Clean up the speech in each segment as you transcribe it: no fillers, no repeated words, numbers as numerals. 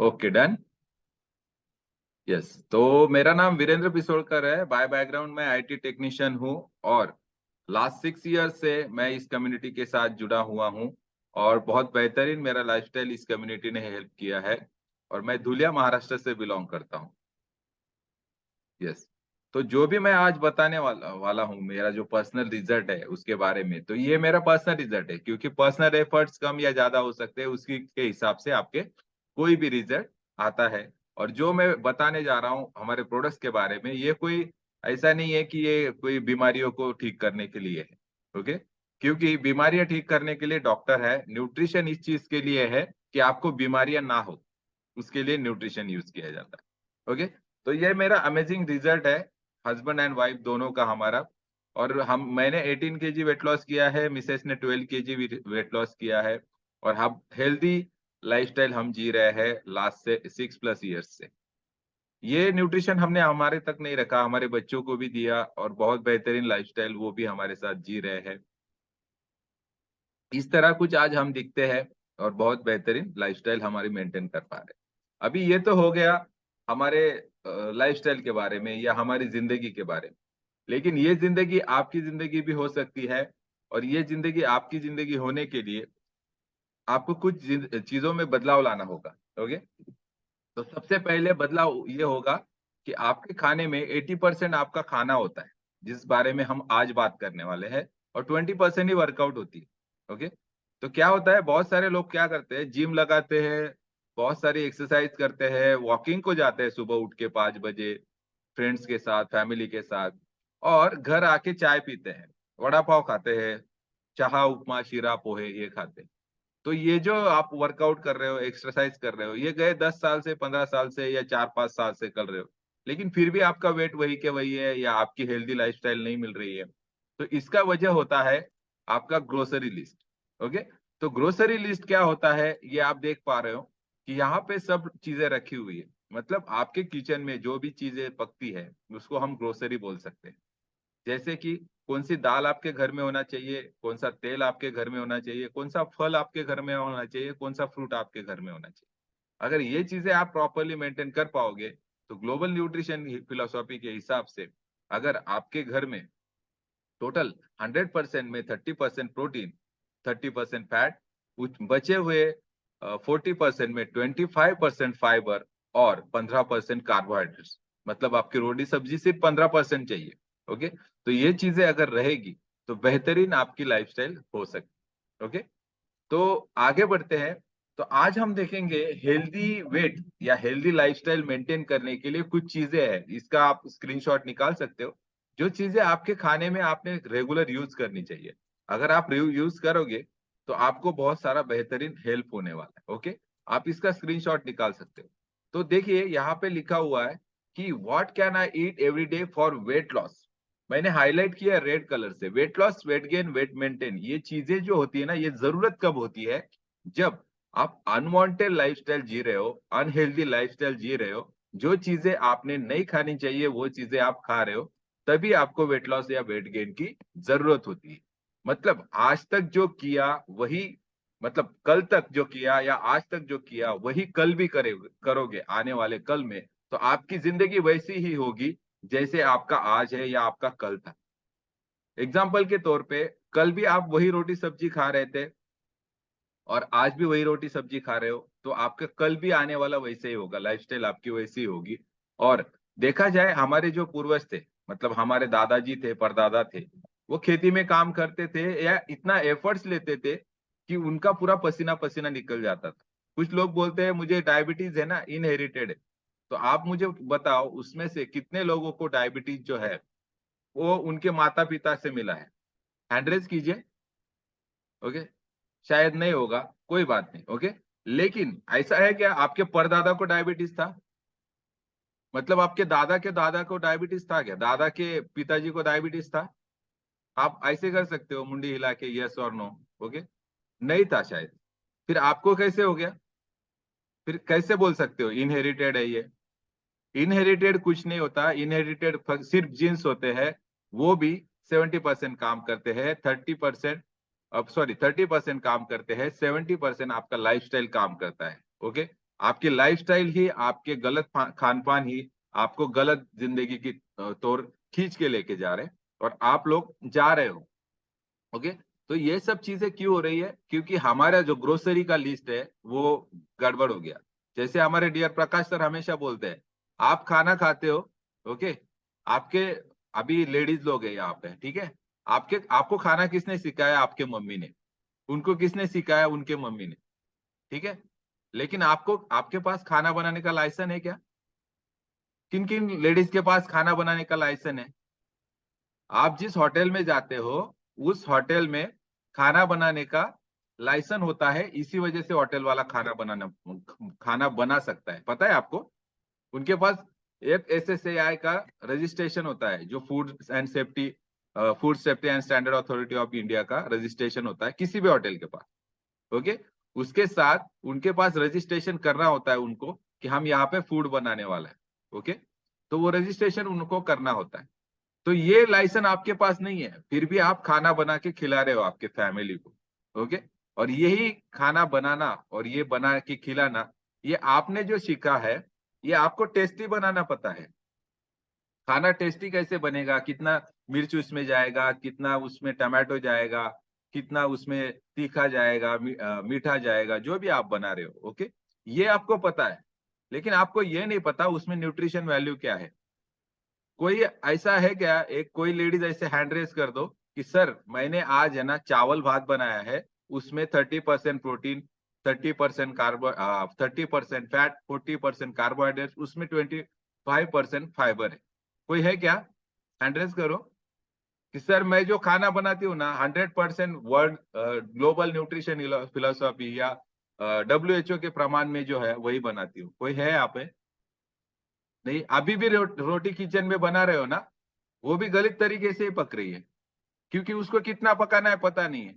Okay done. Yes, तो मेरा नाम वीरेंद्र पिसोड़कर है। बाय बैकग्राउंड मैं आईटी टेक्नीशियन हूँ और लास्ट 6 ईयर से मैं इस कम्युनिटी के साथ जुड़ा हुआ हूँ और बहुत बेहतरीन मेरा लाइफस्टाइल इस कम्युनिटी ने हेल्प किया है। और मैं धुलिया महाराष्ट्र से बिलोंग करता हूँ। यस, तो जो भी मैं आज बताने वाला हूँ, मेरा जो पर्सनल रिजल्ट है उसके बारे में, तो ये मेरा पर्सनल रिजल्ट है, क्योंकि पर्सनल एफर्ट्स कम या ज्यादा हो सकते हैं, उसकी के हिसाब से आपके कोई भी रिजल्ट आता है। और जो मैं बताने जा रहा हूँ हमारे प्रोडक्ट्स के बारे में, ये कोई ऐसा नहीं है कि ये कोई बीमारियों को ठीक करने के लिए है। ओके, क्योंकि बीमारियां ठीक करने के लिए डॉक्टर है, न्यूट्रिशन इस चीज के लिए है कि आपको बीमारियां ना हो, उसके लिए न्यूट्रिशन यूज किया जाता है। ओके, तो ये मेरा अमेजिंग रिजल्ट है, हस्बैंड एंड वाइफ दोनों का हमारा। और मैंने 18 केजी वेट लॉस किया है, मिसेस ने 12 केजी वेट लॉस किया है। और हम हेल्दी लाइफस्टाइल हम जी रहे हैं लास्ट से 6+ ईयर्स से। ये न्यूट्रिशन हमने हमारे तक नहीं रखा, हमारे बच्चों को भी दिया और बहुत बेहतरीन लाइफस्टाइल वो भी हमारे साथ जी रहे हैं। इस तरह कुछ आज हम दिखते हैं और बहुत बेहतरीन लाइफस्टाइल हमारी मेंटेन कर पा रहे हैं। अभी ये तो हो गया हमारे लाइफस्टाइल के बारे में या हमारी जिंदगी के बारे में। लेकिन ये जिंदगी आपकी जिंदगी भी हो सकती है। और ये जिंदगी आपकी जिंदगी होने के लिए आपको कुछ चीजों में बदलाव लाना होगा। ओके, तो सबसे पहले बदलाव ये होगा कि आपके खाने में 80% आपका खाना होता है, जिस बारे में हम आज बात करने वाले हैं। और 20% ही वर्कआउट होती है। ओके, तो क्या होता है, बहुत सारे लोग क्या करते हैं, जिम लगाते हैं, बहुत सारी एक्सरसाइज करते हैं, वॉकिंग को जाते हैं सुबह उठ के 5 बजे फ्रेंड्स के साथ, फैमिली के साथ, और घर आके चाय पीते हैं, वड़ा पाव खाते हैं, चाह उपमा शीरा पोहे ये खाते हैं। तो ये जो आप वर्कआउट कर रहे हो, एक्सरसाइज कर रहे हो, ये गए 10 साल से, 15 साल से या 4-5 साल से कर रहे हो, लेकिन फिर भी आपका वेट वही के वही है या आपकी हेल्दी लाइफस्टाइल नहीं मिल रही है। तो इसका वजह होता है आपका ग्रोसरी लिस्ट। ओके, तो ग्रोसरी लिस्ट क्या होता है, ये आप देख पा रहे हो कि यहाँ पे सब चीजें रखी हुई है। मतलब आपके किचन में जो भी चीजें पकती है उसको हम ग्रोसरी बोल सकते हैं। जैसे कि कौन सी दाल आपके घर में होना चाहिए, कौन सा तेल आपके घर में होना चाहिए, कौन सा फल आपके घर में होना चाहिए, कौन सा फ्रूट आपके घर में होना चाहिए। अगर ये चीजें आप प्रॉपरली मेंटेन कर पाओगे, तो ग्लोबल न्यूट्रिशन फिलोसॉफी के हिसाब से अगर आपके घर में टोटल 100% में 30% प्रोटीन, 30% फैट, कुछ बचे हुए 40% में 25% फाइबर और 15% कार्बोहाइड्रेट्स, मतलब आपकी रोटी सब्जी सिर्फ 15% चाहिए। ओके, तो ये चीजें अगर रहेगी तो बेहतरीन आपकी लाइफस्टाइल हो सकती। ओके, तो आगे बढ़ते हैं। तो आज हम देखेंगे हेल्दी वेट या हेल्दी लाइफस्टाइल मेंटेन करने के लिए कुछ चीजें हैं, इसका आप स्क्रीनशॉट निकाल सकते हो। जो चीजें आपके खाने में आपने रेगुलर यूज करनी चाहिए, अगर आप यूज करोगे तो आपको बहुत सारा बेहतरीन हेल्प होने वाला है। ओके, आप इसका स्क्रीनशॉट निकाल सकते हो। तो देखिए यहाँ पे लिखा हुआ है कि what can I eat every day for weight loss. मैंने हाईलाइट किया रेड कलर से, weight loss, weight gain, weight maintain. ये चीजें जो होती है ना, ये जरूरत कब होती है, जब आप अनवांटेड लाइफस्टाइल जी रहे हो, अनहेल्दी लाइफस्टाइल जी रहे हो, जो चीजें आपने नहीं खानी चाहिए वो चीजें आप खा रहे हो, तभी आपको वेट लॉस या वेट गेन की जरूरत होती है। मतलब आज तक जो किया वही, मतलब कल तक जो किया या आज तक जो किया वही कल भी करोगे आने वाले कल में, तो आपकी जिंदगी वैसी ही होगी जैसे आपका आज है या आपका कल था। एग्जाम्पल के तौर पे, कल भी आप वही रोटी सब्जी खा रहे थे और आज भी वही रोटी सब्जी खा रहे हो, तो आपका कल भी आने वाला वैसे ही होगा, लाइफस्टाइल आपकी वैसी ही होगी। और देखा जाए हमारे जो पूर्वज थे, मतलब हमारे दादाजी थे, परदादा थे, वो खेती में काम करते थे या इतना एफर्ट्स लेते थे कि उनका पूरा पसीना पसीना निकल जाता था। कुछ लोग बोलते हैं मुझे डायबिटीज है ना, इनहेरिटेड है। तो आप मुझे बताओ उसमें से कितने लोगों को डायबिटीज जो है वो उनके माता पिता से मिला है, हैंड रेज कीजिए। ओके, शायद नहीं होगा, कोई बात नहीं। ओके, लेकिन ऐसा है क्या आपके परदादा को डायबिटीज था, मतलब आपके दादा को डायबिटीज था क्या, दादा के पिताजी को डायबिटीज था? आप ऐसे कर सकते हो मुंडी हिला के, यस और नो। ओके, नहीं था शायद। फिर आपको कैसे हो गया? फिर कैसे बोल सकते हो इनहेरिटेड है ये? इनहेरिटेड कुछ नहीं होता, इनहेरिटेड सिर्फ जीन्स होते हैं। वो भी 70% काम करते हैं, 30%, अब सॉरी 30% काम करते हैं, 70% आपका लाइफस्टाइल काम करता है। ओके, आपके लाइफस्टाइल ही, आपके गलत खान पान ही आपको गलत जिंदगी की तौर खींच के लेके जा रहे हैं, और आप लोग जा रहे हो। ओके, तो ये सब चीजें क्यों हो रही है? क्योंकि हमारा जो ग्रोसरी का लिस्ट है वो गड़बड़ हो गया। जैसे हमारे डियर प्रकाश सर हमेशा बोलते हैं, आप खाना खाते हो, ओके, आपके अभी लेडीज लोग हैं यहाँ पे, ठीक है, आपको खाना किसने सिखाया? आपके मम्मी ने। उनको किसने सिखाया? उनके मम्मी ने, ठीक है। लेकिन आपको, आपके पास खाना बनाने का लाइसेंस है क्या? किन किन लेडीज के पास खाना बनाने का लाइसेंस है? आप जिस होटल में जाते हो उस होटल में खाना बनाने का लाइसेंस होता है, इसी वजह से होटल वाला खाना बना सकता है, पता है आपको? उनके पास एक एसएसएआई का रजिस्ट्रेशन होता है, जो food safety and standard authority of India का रजिस्ट्रेशन होता है किसी भी होटल के पास। ओके, उसके साथ उनके पास रजिस्ट्रेशन करना होता है उनको, कि हम यहाँ पे फूड बनाने वाला है। ओके, तो वो रजिस्ट्रेशन उनको करना होता है। तो ये लाइसेंस आपके पास नहीं है, फिर भी आप खाना बना के खिला रहे हो आपके फैमिली को। ओके, और यही खाना बनाना और ये बना के खिलाना, ये आपने जो सीखा है, ये आपको टेस्टी बनाना पता है। खाना टेस्टी कैसे बनेगा? कितना मिर्च उसमें जाएगा, कितना उसमें टमाटो जाएगा, कितना उसमें तीखा जाएगा, मीठा जाएगा, जो भी आप बना रहे हो। ओके, ये आपको पता है, लेकिन आपको ये नहीं पता उसमें न्यूट्रिशन वैल्यू क्या है। कोई ऐसा है क्या, एक कोई लेडीज ऐसे हैंड रेस कर दो कि सर मैंने आज है ना चावल भात बनाया है, उसमें 30% प्रोटीन, 30% कार्बो 30% फैट, 40% कार्बोहाइड्रेट, उसमें 25% फाइबर है। कोई है क्या? हैंड रेस करो कि सर मैं जो खाना बनाती हूँ ना 100% वर्ल्ड ग्लोबल न्यूट्रिशन फिलोसॉफी या WHO के प्रमाण में जो है वही बनाती हूँ। कोई है यहाँ पे? नहीं, अभी भी रोटी किचन में बना रहे हो ना, वो भी गलत तरीके से ही पक रही है, क्योंकि उसको कितना पकाना है पता नहीं है।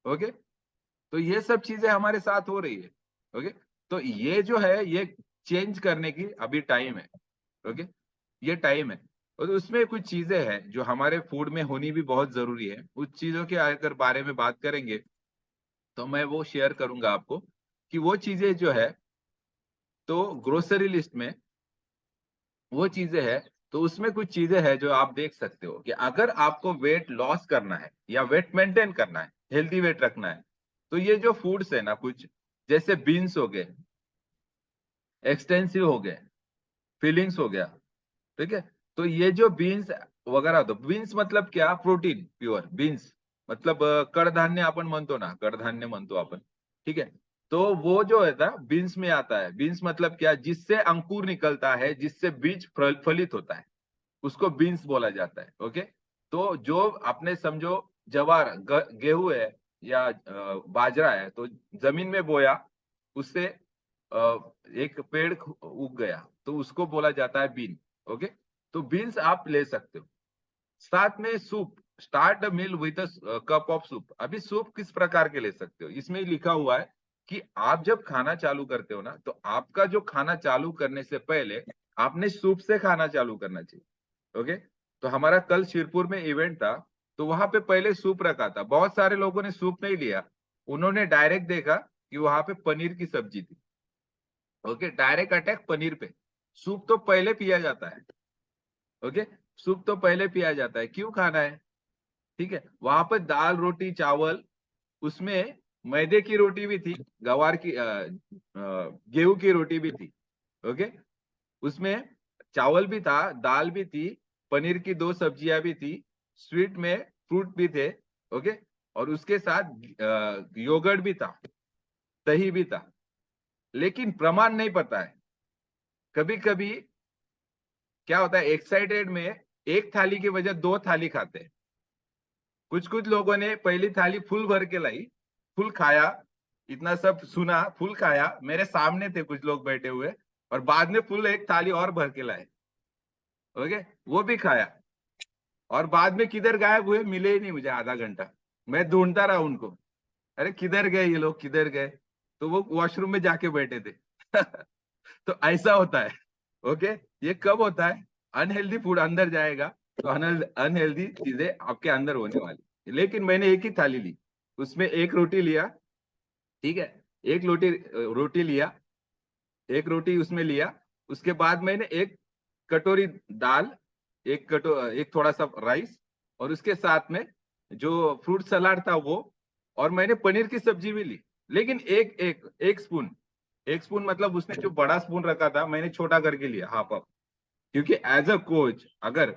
ओके, तो ये सब चीजें हमारे साथ हो रही है। ओके, तो ये जो है ये चेंज करने की अभी टाइम है। ओके, ये टाइम है। और उसमें कुछ चीजें हैं जो हमारे फूड में होनी भी बहुत जरूरी है। उस चीजों के अगर बारे में बात करेंगे तो मैं वो शेयर करूंगा आपको, कि वो चीजें जो है, तो ग्रोसरी लिस्ट में वो चीजें हैं, तो उसमें कुछ चीजें हैं जो आप देख सकते हो कि अगर आपको वेट लॉस करना है या वेट मेंटेन करना है, हेल्दी वेट रखना है, तो ये जो फूड्स है ना, कुछ जैसे बीन्स हो गए, एक्सटेंसिव हो गए, फीलिंग्स हो गया, ठीक है। तो ये जो बीन्स वगैरह, तो बीन्स मतलब क्या? प्रोटीन प्युअर बीन्स, मतलब कडधान्य आपण म्हणतो ना, कडधान्य म्हणतो आपण, ठीक है। तो वो जो है ना बीन्स में आता है। बीन्स मतलब क्या? जिससे अंकुर निकलता है, जिससे बीज फलित होता है, उसको बीन्स बोला जाता है। ओके, तो जो आपने समझो जवार गेहूं है या बाजरा है, तो जमीन में बोया, उससे एक पेड़ उग गया, तो उसको बोला जाता है बीन। ओके, तो बीन्स आप ले सकते हो। साथ में soup, start a meal with a cup of soup. अभी सूप किस प्रकार के ले सकते हो, इसमें लिखा हुआ है कि आप जब खाना चालू करते हो ना, तो आपका जो खाना चालू करने से पहले आपने सूप से खाना चालू करना चाहिए। ओके, तो हमारा कल शिरपुर में इवेंट था, तो वहां पे पहले सूप रखा था। बहुत सारे लोगों ने सूप नहीं लिया, उन्होंने डायरेक्ट देखा कि वहां पे पनीर की सब्जी थी। ओके, डायरेक्ट अटैक पनीर पे। सूप तो पहले पिया जाता है। ओके, सूप तो पहले पिया जाता है, क्यों खाना है? ठीक है, वहां पर दाल रोटी चावल, उसमें मैदे की रोटी भी थी, गवार की गेहूं की रोटी भी थी। ओके, उसमें चावल भी था, दाल भी थी, पनीर की 2 सब्जियां भी थी, स्वीट में फ्रूट भी थे। ओके, और उसके साथ योगर्ट भी था, दही भी था। लेकिन प्रमाण नहीं पता है। कभी कभी क्या होता है, एक्साइटेड में एक थाली की वजह 2 थाली खाते हैं। कुछ कुछ लोगों ने पहली थाली फुल भर के लाई, फुल खाया, इतना सब सुना, फुल खाया, मेरे सामने थे कुछ लोग बैठे हुए, और बाद में फुल एक थाली और भर के लाए। ओके, वो भी खाया, और बाद में किधर गायब हुए मिले ही नहीं मुझे आधा घंटा। मैं ढूंढता रहा उनको, अरे किधर गए ये लोग, किधर गए? तो वो वॉशरूम में जाके बैठे थे। तो ऐसा होता है। ओके, ये कब होता है? अनहेल्दी फूड अंदर जाएगा, तो अनहेल्दी चीजें आपके अंदर होने वाली। लेकिन मैंने एक ही थाली ली, उसमें एक रोटी लिया, ठीक है, एक रोटी लिया, एक रोटी उसमें लिया, उसके बाद मैंने एक कटोरी दाल, एक थोड़ा सा राइस, और उसके साथ में जो फ्रूट सलाद था वो, और मैंने पनीर की सब्जी भी ली। लेकिन एक स्पून मतलब उसने जो बड़ा स्पून रखा था मैंने छोटा करके लिया, हाफ हाफ। क्योंकि एज अ कोच अगर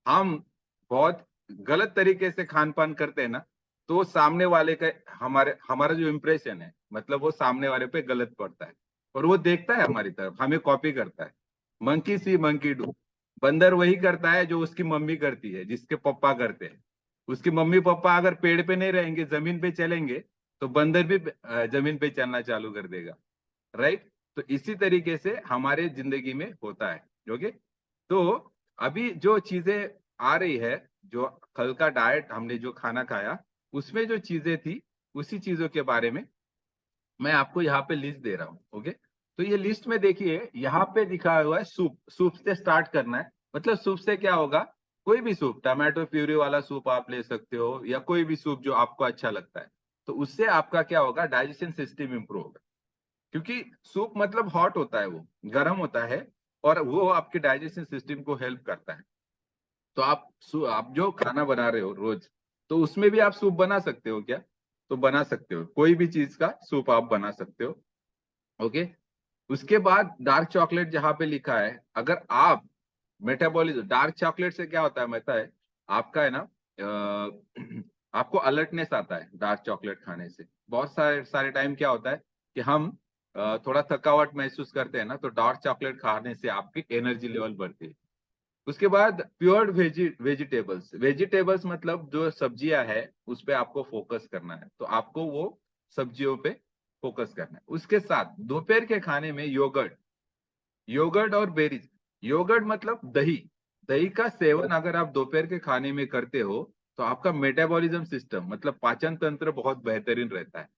हम बहुत गलत तरीके से खान पान करते हैं ना, तो सामने वाले का हमारा जो इम्प्रेशन है, मतलब वो सामने वाले पे गलत पड़ता है, और वो देखता है हमारी तरफ, हमें कॉपी करता है। मंकी सी मंकी डू, बंदर वही करता है जो उसकी मम्मी करती है, जिसके पप्पा करते हैं। उसकी मम्मी पापा अगर पेड़ पे नहीं रहेंगे, जमीन पे चलेंगे, तो बंदर भी जमीन पे चलना चालू कर देगा। राइट। तो इसी तरीके से हमारे जिंदगी में होता है। ओके। तो अभी जो चीजें आ रही है, जो कल का डाइट हमने जो खाना खाया, उसमें जो चीजें थी, उसी चीजों के बारे में मैं आपको यहाँ पे लिस्ट दे रहा हूँ। ओके। तो ये लिस्ट में देखिए, यहाँ पे दिखा हुआ है सूप। सूप से स्टार्ट करना है। मतलब सूप से क्या होगा, कोई भी सूप, टमाटो प्यूरी वाला सूप आप ले सकते हो, या कोई भी सूप जो आपको अच्छा लगता है। तो उससे आपका क्या होगा, डाइजेशन सिस्टम इंप्रूव होगा। क्योंकि सूप मतलब हॉट होता है, वो गर्म होता है, और वो आपके डाइजेशन सिस्टम को हेल्प करता है। तो आप जो खाना बना रहे हो रोज, तो उसमें भी आप सूप बना सकते हो क्या? तो बना सकते हो, कोई भी चीज का सूप आप बना सकते हो। ओके। उसके बाद डार्क चॉकलेट जहां पे लिखा है, अगर आप मेटाबॉलिज्म, डार्क चॉकलेट से क्या होता है पता है? आपका है ना, आपको अलर्टनेस आता है डार्क चॉकलेट खाने से। बहुत सारे सारे टाइम क्या होता है कि हम थोड़ा थकावट महसूस करते हैं ना, तो डार्क चॉकलेट खाने से आपकी एनर्जी लेवल बढ़ती है। उसके बाद प्योर वेजिटेबल्स, वेजिटेबल्स मतलब जो सब्जियां है, उस पे आपको फोकस करना है, तो आपको वो सब्जियों पे फोकस करना है। उसके साथ दोपहर के खाने में योगर्ट, योगर्ट और बेरीज। योगर्ट मतलब दही, दही का सेवन अगर आप दोपहर के खाने में करते हो, तो आपका मेटाबॉलिज्म सिस्टम मतलब पाचन तंत्र बहुत बेहतरीन रहता है।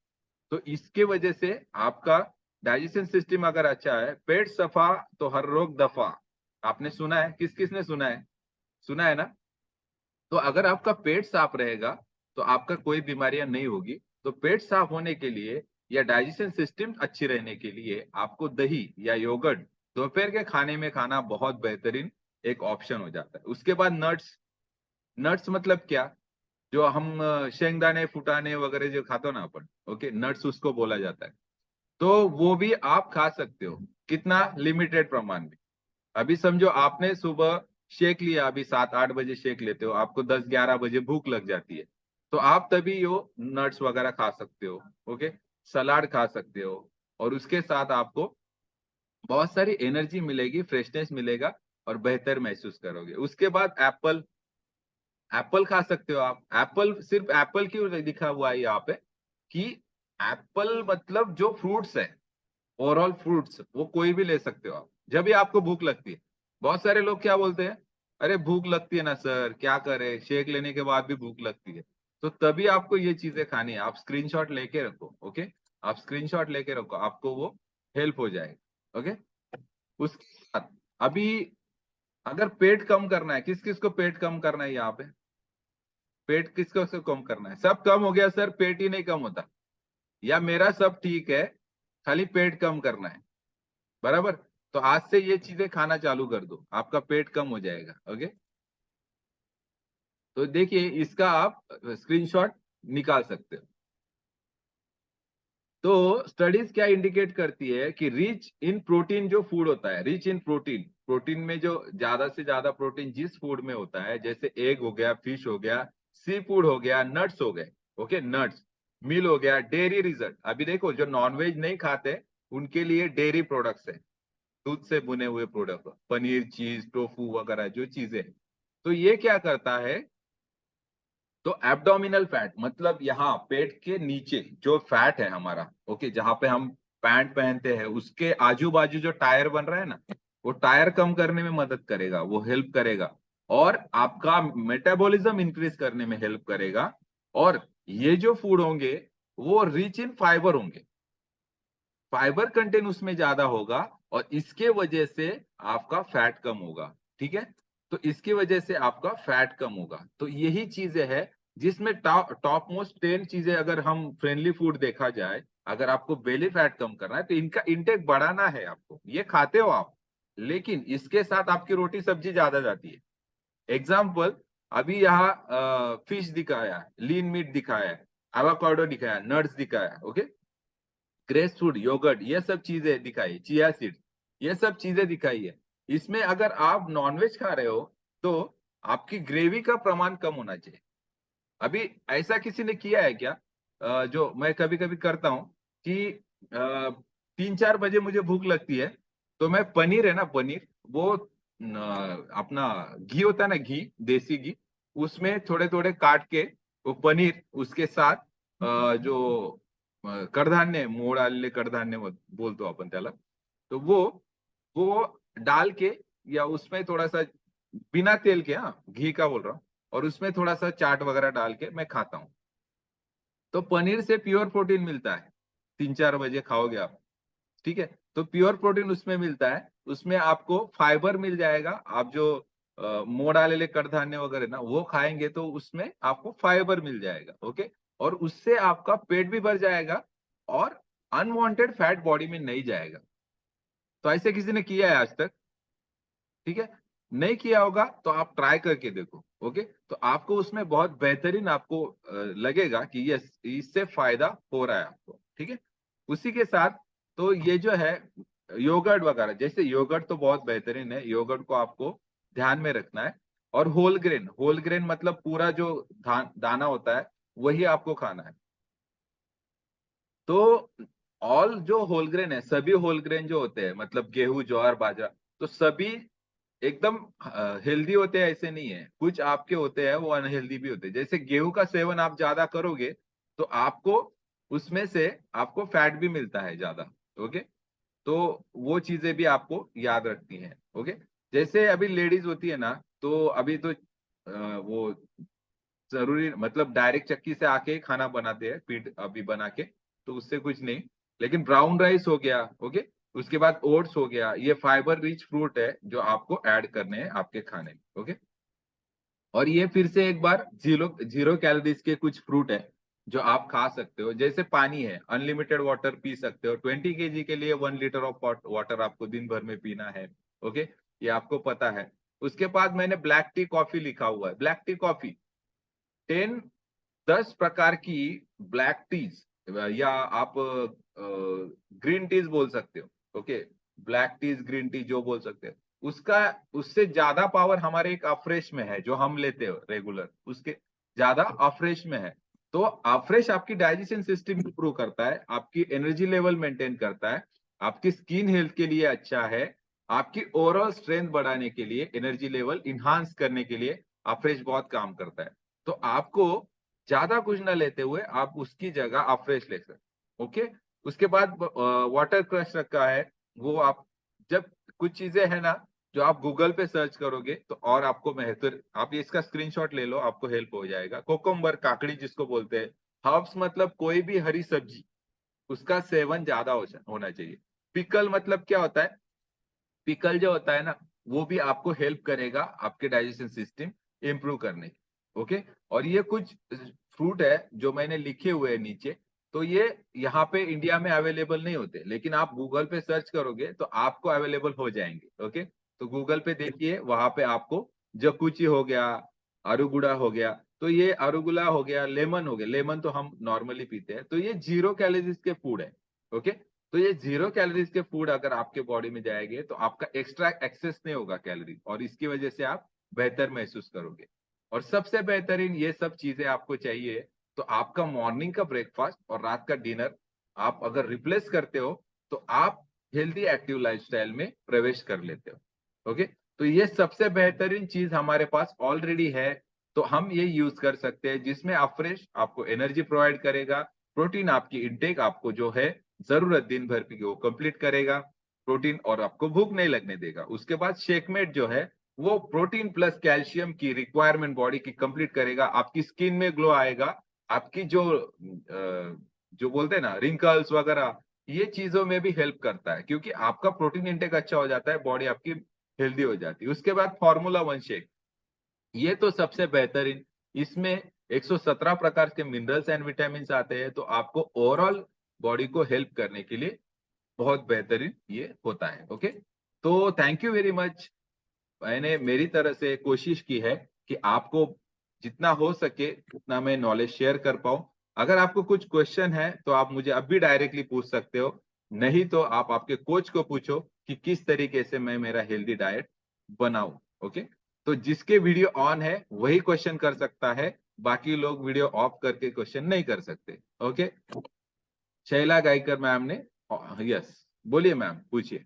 तो इसके वजह से आपका डाइजेशन सिस्टम अगर अच्छा है, पेट सफा तो हर रोग दफा। आपने सुना है, किस किस ने सुना है? सुना है ना? तो अगर आपका पेट साफ रहेगा, तो आपका कोई बीमारियां नहीं होगी। तो पेट साफ होने के लिए या डाइजेशन सिस्टम अच्छी रहने के लिए आपको दही या योगर्ट दोपहर के खाने में खाना बहुत बेहतरीन एक ऑप्शन हो जाता है। उसके बाद नट्स। नट्स मतलब क्या? जो हम शेंगदाने फुटाने वगैरह जो खाते हो ना अपन, ओके, नट्स उसको बोला जाता है। तो वो भी आप खा सकते हो, कितना, लिमिटेड प्रमाण में। अभी समझो आपने सुबह शेक लिया, अभी 7-8 बजे शेक लेते हो, आपको 10-11 बजे भूख लग जाती है, तो आप तभी यो नट्स वगैरह खा सकते हो। ओके। सलाद खा सकते हो, और उसके साथ आपको बहुत सारी एनर्जी मिलेगी, फ्रेशनेस मिलेगा, और बेहतर महसूस करोगे। उसके बाद एप्पल, एप्पल खा सकते हो आप। एप्पल, सिर्फ एप्पल क्यों लिखा हुआ है यहाँ पे? कि एप्पल मतलब जो फ्रूट्स है, ओवरऑल फ्रूट्स, वो कोई भी ले सकते हो आप जब भी आपको भूख लगती है। बहुत सारे लोग क्या बोलते हैं, अरे भूख लगती है ना सर, क्या करे, शेक लेने के बाद भी भूख लगती है। तो तभी आपको ये चीजें खानी है। आप स्क्रीनशॉट लेके रखो। ओके। आप स्क्रीनशॉट लेके रखो, आपको वो हेल्प हो जाएगा। ओके। उसके बाद अभी अगर पेट कम करना है, किस किस को पेट कम करना है यहाँ पे? पेट किसको से कम करना है? सब कम हो गया सर, पेट ही नहीं कम होता, या मेरा सब ठीक है, खाली पेट कम करना है, बराबर? तो आज से ये चीजें खाना चालू कर दो, आपका पेट कम हो जाएगा। ओके। तो देखिए, इसका आप स्क्रीनशॉट निकाल सकते हो। तो स्टडीज क्या इंडिकेट करती है कि रिच इन प्रोटीन जो फूड होता है, रिच इन प्रोटीन, प्रोटीन में जो ज्यादा से ज्यादा प्रोटीन जिस फूड में होता है, जैसे एग हो गया, फिश हो गया, सी फूड हो गया, नट्स हो गए, ओके, नट्स, मिल हो गया, डेयरी रिजल्ट। अभी देखो, जो नॉनवेज नहीं खाते उनके लिए डेयरी प्रोडक्ट्स है, दूध से बुने हुए प्रोडक्ट, पनीर, चीज, टोफू वगैरह जो चीजें। तो ये क्या करता है, तो एब्डोमिनल फैट मतलब यहाँ पेट के नीचे जो फैट है हमारा, ओके, जहां पे हम पैंट पहनते हैं, उसके आजू बाजू जो टायर बन रहा है ना, वो टायर कम करने में मदद करेगा, वो हेल्प करेगा, और आपका मेटाबॉलिज्म इंक्रीज करने में हेल्प करेगा। और ये जो फूड होंगे, वो रिच इन फाइबर होंगे, फाइबर कंटेंट उसमें ज्यादा होगा, और इसके वजह से आपका फैट कम होगा। ठीक है। तो इसकी वजह से आपका फैट कम होगा। तो यही चीजें है जिसमें टॉप मोस्ट 10 चीजें अगर हम फ्रेंडली फूड देखा जाए, अगर आपको बेली फैट कम करना है तो इनका इंटेक बढ़ाना है आपको, ये खाते हो आप, लेकिन इसके साथ आपकी रोटी सब्जी ज्यादा जाती है। एग्जाम्पल, अभी यहाँ फिश दिखाया है, लीन मीट दिखाया है, एवोकाडो दिखाया है, नट्स दिखाया है, ओके, ग्रेस फूड, योगर्ट, ये सब चीजें दिखाई, चिया सीड्स, ये सब चीजें दिखाई है। इसमें अगर आप नॉनवेज खा रहे हो तो आपकी ग्रेवी का प्रमाण कम होना चाहिए। अभी ऐसा किसी ने किया है क्या? जो मैं कभी कभी करता हूँ कि 3-4 बजे मुझे भूख लगती है, तो मैं पनीर है ना, पनीर वो अपना घी होता है ना, घी, देसी घी, उसमें थोड़े थोड़े काट के वो पनीर, उसके साथ जो कडधान्य, मोड आलेले कडधान्य बोलतो आपण त्याला, तो वो डाल के, या उसमें थोड़ा सा बिना तेल के, हाँ घी का बोल रहा हूँ, और उसमें थोड़ा सा चाट वगैरह डाल के मैं खाता हूँ। तो पनीर से प्योर प्रोटीन मिलता है, 3-4 बजे खाओगे आप, ठीक है, तो प्योर प्रोटीन उसमें मिलता है, उसमें आपको फाइबर मिल जाएगा। आप जो मोड़ आलेले कडधान्य वगैरह ना वो खाएंगे तो उसमें आपको फाइबर मिल जाएगा, ओके, और उससे आपका पेट भी भर जाएगा और अनवांटेड फैट बॉडी में नहीं जाएगा। तो ऐसे किसी ने किया है आज तक? ठीक है, नहीं किया होगा तो आप ट्राई करके देखो, ओके, तो आपको उसमें बहुत बेहतरीन आपको लगेगा कि यस, इससे फायदा हो रहा है आपको, ठीक है। उसी के साथ, तो ये जो है योगर्ट वगैरह, जैसे योगर्ट तो बहुत बेहतरीन है, योगर्ट को आपको ध्यान में रखना है। और होल ग्रेन मतलब पूरा जो दाना होता है वही आपको खाना है। तो ऑल जो होल ग्रेन है, सभी होल ग्रेन जो होते हैं, मतलब गेहूं, ज्वार, बाजरा, तो सभी एकदम हेल्दी होते हैं ऐसे नहीं है, कुछ आपके होते हैं वो अनहेल्दी भी होते हैं। जैसे गेहूं का सेवन आप ज्यादा करोगे तो आपको उसमें से आपको फैट भी मिलता है ज्यादा, ओके, तो वो चीजें भी आपको याद रखनी है, ओके। जैसे अभी लेडीज होती है ना, तो अभी तो वो जरूरी मतलब डायरेक्ट चक्की से आके ही खाना बनाते हैं, पीठ अभी बना के, तो उससे कुछ नहीं। लेकिन ब्राउन राइस हो गया, ओके, उसके बाद ओट्स हो गया, ये फाइबर रिच फ्रूट है जो आपको ऐड करने हैं आपके खाने में, ओके। और ये फिर से एक बार जीरो जीरो कैलोरीज के कुछ फ्रूट है जो आप खा सकते हो। जैसे पानी है, अनलिमिटेड वाटर पी सकते हो, 20 kg के लिए 1 लीटर ऑफ वाटर आपको दिन भर में पीना है, ओके, ये आपको पता है। उसके बाद मैंने ब्लैक टी कॉफी लिखा हुआ है, ब्लैक टी कॉफी, 10 प्रकार की ब्लैक टीज, या आप ग्रीन टीज बोल सकते हो, okay, black teas, green tea जो बोल सकते हो, उसका उससे ज्यादा पावर हमारे एक अफ्रेश में है जो हम लेते हो रेगुलर, उसके ज्यादा अफ्रेश में है। तो अफ्रेश आपकी डाइजेशन सिस्टम इंप्रूव करता है, आपकी एनर्जी लेवल मेंटेन करता है, आपकी स्किन हेल्थ के लिए अच्छा है, आपकी ओवरऑल स्ट्रेंथ बढ़ाने के लिए, एनर्जी लेवल इन्हांस करने के लिए अफ्रेश बहुत काम करता है। तो आपको ज्यादा कुछ ना लेते हुए आप उसकी जगह अफ्रेश ले सकते, ओके। उसके बाद वाटर क्रश रखा है, वो आप जब कुछ चीजें है ना जो आप गूगल पे सर्च करोगे तो और आपको बेहतर, आप इसका स्क्रीनशॉट ले लो, आपको हेल्प हो जाएगा। कोकम्बर, काकड़ी जिसको बोलते हैं, हर्ब्स मतलब कोई भी हरी सब्जी, उसका सेवन ज्यादा होना चाहिए। पिकल मतलब क्या होता है? पिकल जो होता है ना, वो भी आपको हेल्प करेगा आपके डाइजेशन सिस्टम इंप्रूव करने की, ओके। और ये कुछ फ्रूट है जो मैंने लिखे हुए हैं नीचे, तो ये यहाँ पे इंडिया में अवेलेबल नहीं होते, लेकिन आप गूगल पे सर्च करोगे तो आपको अवेलेबल हो जाएंगे, ओके। तो गूगल पे देखिए, वहां पे आपको जकुची हो गया, अरुगुड़ा हो गया, तो ये अरुगुला हो गया, लेमन हो गया, लेमन तो हम नॉर्मली पीते हैं, तो ये 0 कैलोरीज के फूड है, ओके। तो ये 0 कैलोरीज के फूड अगर आपके बॉडी में जाएंगे तो आपका एक्स्ट्रा एक्सेस नहीं होगा कैलोरी, और इसकी वजह से आप बेहतर महसूस करोगे। और सबसे बेहतरीन ये सब चीजें आपको चाहिए, तो आपका मॉर्निंग का ब्रेकफास्ट और रात का डिनर आप अगर रिप्लेस करते हो तो आप हेल्दी एक्टिव लाइफस्टाइल में प्रवेश कर लेते हो, ओके। तो ये सबसे बेहतरीन चीज हमारे पास ऑलरेडी है, तो हम ये यूज कर सकते हैं, जिसमें अफ्रेश आपको एनर्जी प्रोवाइड करेगा, प्रोटीन आपकी इंटेक आपको जो है जरूरत दिन भर की वो कंप्लीट करेगा, प्रोटीन, और आपको भूख नहीं लगने देगा। उसके बाद शेकमेट जो है वो प्रोटीन प्लस कैल्शियम की रिक्वायरमेंट बॉडी की कंप्लीट करेगा, आपकी स्किन में ग्लो आएगा, आपकी जो बोलते हैं ना रिंकल्स वगैरह, ये चीजों में भी हेल्प करता है, क्योंकि आपका प्रोटीन इंटेक अच्छा हो जाता है, बॉडी आपकी हेल्दी हो जाती है। उसके बाद फार्मूला 1 शेक, ये तो सबसे बेहतरीन, इसमें 117 प्रकार के मिनरल्स एंड विटामिन आते हैं, तो आपको ओवरऑल बॉडी को हेल्प करने के लिए बहुत बेहतरीन ये होता है। ओके, तो थैंक यू वेरी मच। मैंने मेरी तरफ से कोशिश की है कि आपको जितना हो सके उतना मैं नॉलेज शेयर कर पाऊं। अगर आपको कुछ क्वेश्चन है तो आप मुझे अभी डायरेक्टली पूछ सकते हो, नहीं तो आप आपके कोच को पूछो कि किस तरीके से मैं मेरा हेल्दी डाइट बनाऊं। ओके, तो जिसके वीडियो ऑन है वही क्वेश्चन कर सकता है, बाकी लोग वीडियो ऑफ करके क्वेश्चन नहीं कर सकते। ओके, शैला गायकर मैम ने, यस बोलिए मैम, पूछिए।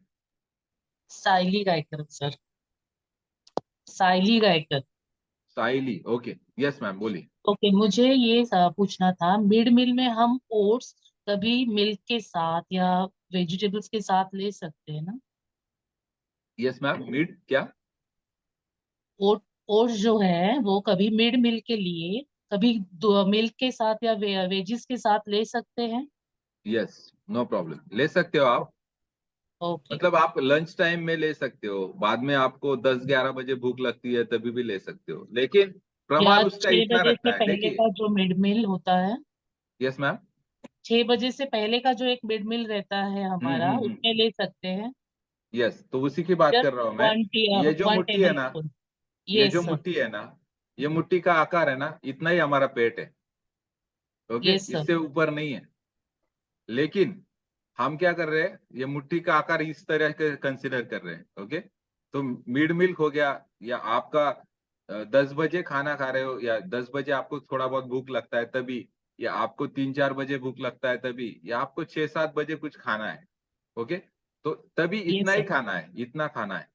साइली गायकर सर, साइली गायकर। साइली, ओके, यस मैम बोलिए। ओके, मुझे ये पूछना था, मिड मील में हम ओट्स कभी मिल्क के साथ या वेजिटेबल्स के साथ ले सकते हैं ना? यस मैम, मिड क्या? ओट ओट्स जो है वो कभी मिड मील के लिए कभी मिल्क के साथ या वेजिस के साथ ले सकते हैं? यस, नो प्रॉब्लम, ले सकते हो आप। ओके। मतलब आप लंच टाइम में ले सकते हो, बाद में आपको 10-11 बजे भूख लगती है तभी भी ले सकते हो, लेकिन या प्रमाण उसका 6 इतना बजे से रखता है, पहले देखिए। का जो मिड मील होता है, यस मैम। 6 बजे से पहले का जो एक मिड मील रहता है हमारा, उसमें ले सकते हैं? यस, तो उसी की बात कर जस्ट रहा हूँ मैं। वन टी ये जो 1 मुट्ठी है टेबल ना, स्पून। ये यस जो सर। मुट्ठी है ना, ये मुट्ठी का आकार है ना, इतना ही हमारा पेट है। Okay, yes sir. इससे ऊपर नहीं है। लेकिन हम क्या कर रहे हैं, ये मुट्ठी का आकार इस तरह के कंसिडर कर रहे हैं। ओके, तो मिड मिल्क हो गया, या आपका 10 बजे खाना खा रहे हो, या 10 बजे आपको थोड़ा बहुत भूख लगता है तभी, या आपको 3-4 बजे भूख लगता है तभी, या आपको 6-7 बजे कुछ खाना है। ओके, तो तभी इतना यस ही सर। खाना है, इतना खाना है।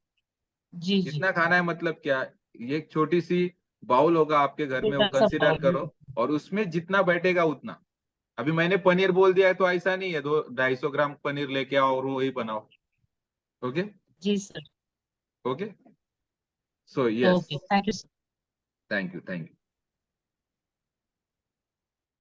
जी जी। इतना खाना है मतलब क्या, ये एक छोटी सी बाउल होगा आपके घर में, वो छोटा सा कंसिडर बाउल। करो, और उसमें जितना बैठेगा उतना। अभी मैंने पनीर बोल दिया है तो ऐसा नहीं है 200-250 ग्राम पनीर लेके आओ और वही बनाओ। ओके। जी sir. Okay, so yes, okay, thank you. Thank you, thank you.